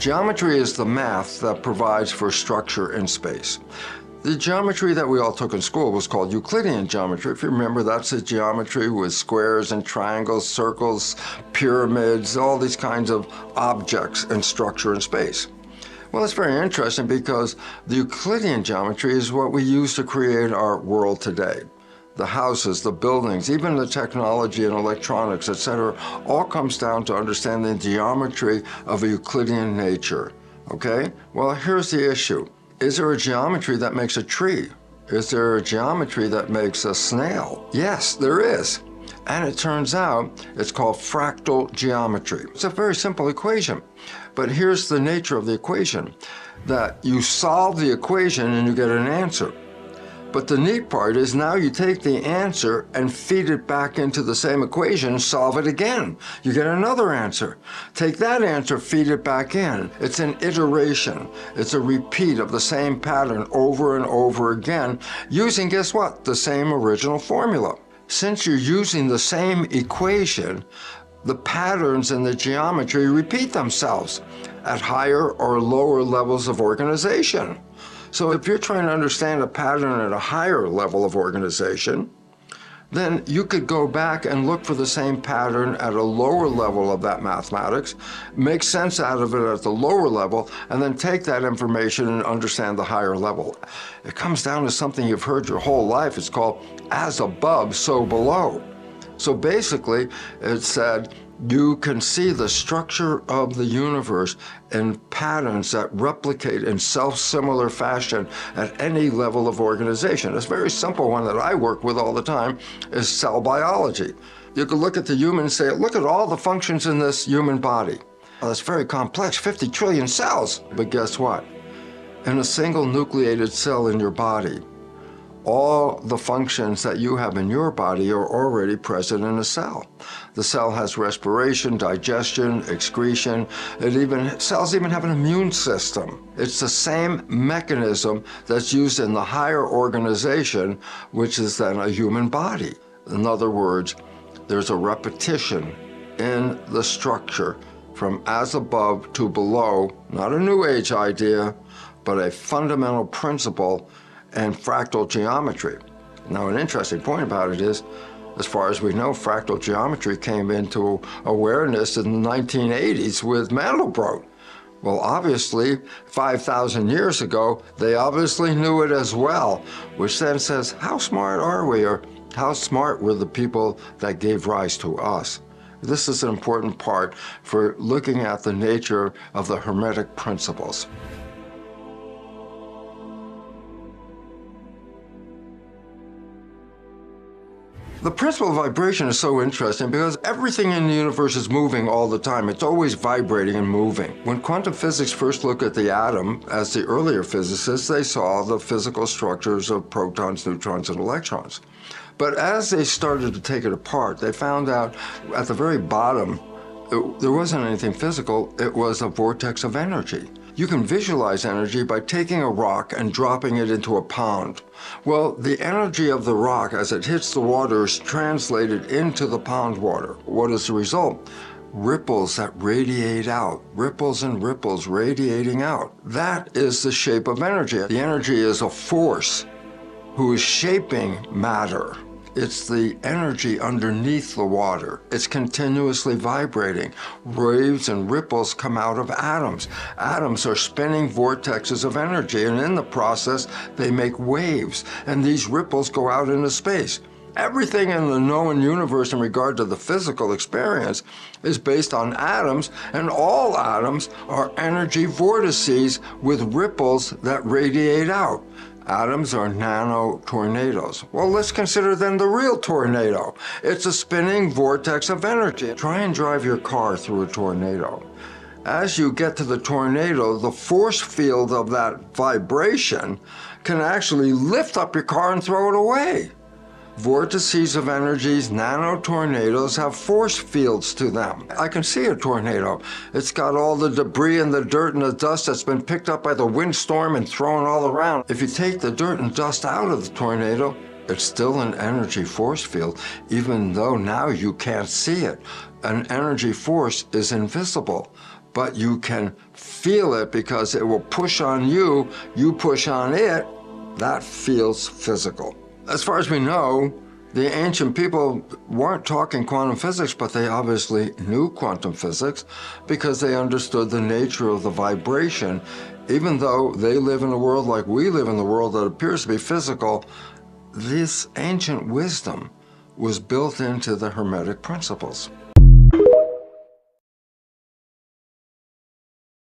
Geometry is the math that provides for structure in space. The geometry that we all took in school was called Euclidean geometry. If you remember, that's a geometry with squares and triangles, circles, pyramids, all these kinds of objects and structure in space. Well, it's very interesting because the Euclidean geometry is what we use to create our world today. The houses, the buildings, even the technology and electronics, etc., all comes down to understanding the geometry of a Euclidean nature, okay? Well, here's the issue. Is there a geometry that makes a tree? Is there a geometry that makes a snail? Yes, there is. And it turns out it's called fractal geometry. It's a very simple equation. But here's the nature of the equation, that you solve the equation and you get an answer. But the neat part is now you take the answer and feed it back into the same equation, solve it again. You get another answer. Take that answer, feed it back in. It's an iteration. It's a repeat of the same pattern over and over again using, guess what? The same original formula. Since you're using the same equation, the patterns in the geometry repeat themselves at higher or lower levels of organization. So if you're trying to understand a pattern at a higher level of organization, then you could go back and look for the same pattern at a lower level of that mathematics, make sense out of it at the lower level, and then take that information and understand the higher level. It comes down to something you've heard your whole life. It's called as above, so below. So basically, it said you can see the structure of the universe in patterns that replicate in self-similar fashion at any level of organization. This very simple one that I work with all the time is cell biology. You can look at the human and say, look at all the functions in this human body. Well, that's very complex, 50 trillion cells. But guess what? In a single nucleated cell in your body, all the functions that you have in your body are already present in a cell. The cell has respiration, digestion, excretion. Cells even have an immune system. It's the same mechanism that's used in the higher organization, which is then a human body. In other words, there's a repetition in the structure from as above to below, not a new age idea, but a fundamental principle and fractal geometry. Now, an interesting point about it is, as far as we know, fractal geometry came into awareness in the 1980s with Mandelbrot. Well, obviously, 5,000 years ago, they obviously knew it as well, which then says, how smart are we, or how smart were the people that gave rise to us? This is an important part for looking at the nature of the Hermetic principles. The principle of vibration is so interesting because everything in the universe is moving all the time. It's always vibrating and moving. When quantum physics first looked at the atom, as the earlier physicists, they saw the physical structures of protons, neutrons, and electrons. But as they started to take it apart, they found out at the very bottom, there wasn't anything physical. It was a vortex of energy. You can visualize energy by taking a rock and dropping it into a pond. Well, the energy of the rock as it hits the water is translated into the pond water. What is the result? Ripples that radiate out, ripples and ripples radiating out. That is the shape of energy. The energy is a force who is shaping matter. It's the energy underneath the water. It's continuously vibrating. Waves and ripples come out of atoms. Atoms are spinning vortexes of energy, and in the process, they make waves, and these ripples go out into space. Everything in the known universe in regard to the physical experience is based on atoms, and all atoms are energy vortices with ripples that radiate out. Atoms are nano-tornadoes. Well, let's consider then the real tornado. It's a spinning vortex of energy. Try and drive your car through a tornado. As you get to the tornado, the force field of that vibration can actually lift up your car and throw it away. Vortices of energies, nano-tornadoes, have force fields to them. I can see a tornado. It's got all the debris and the dirt and the dust that's been picked up by the windstorm and thrown all around. If you take the dirt and dust out of the tornado, It's still an energy force field, even though now you can't see it. An energy force is invisible, but you can feel it because it will push on you, you push on it. That feels physical. As far as we know, the ancient people weren't talking quantum physics, but they obviously knew quantum physics because they understood the nature of the vibration. Even though they live in a world like we live in the world that appears to be physical, this ancient wisdom was built into the Hermetic principles.